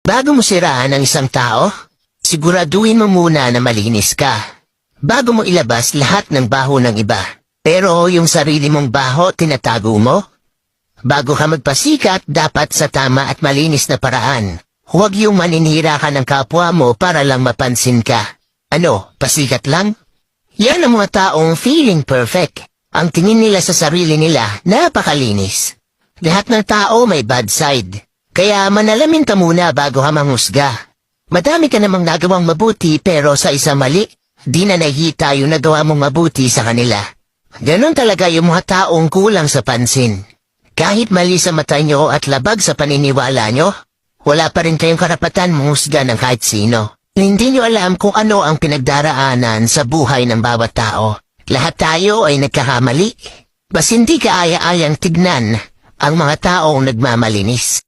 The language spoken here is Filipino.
Bago mo siraan ang isang tao, siguraduhin mo muna na malinis ka. Bago mo ilabas lahat ng baho ng iba. Pero yung sarili mong baho tinatago mo? Bago ka magpasikat, dapat sa tama at malinis na paraan. Huwag yung maninira ka ng kapwa mo para lang mapansin ka. Ano, pasikat lang? Yan ang mga taong feeling perfect. Ang tingin nila sa sarili nila, napakalinis. Lahat ng tao may bad side. Kaya manalamin ka muna bago ka manghusga. Madami ka namang nagawang mabuti pero sa isa mali, di na nakita yung nagawa mong mabuti sa kanila. Ganon talaga yung mga taong kulang sa pansin. Kahit mali sa mata nyo at labag sa paniniwala nyo, wala pa rin kayong karapatan manghusga ng kahit sino. Hindi nyo alam kung ano ang pinagdaraanan sa buhay ng bawat tao. Lahat tayo ay nagkakamali. Bas hindi ka aya-ayang tignan ang mga taong nagmamalinis.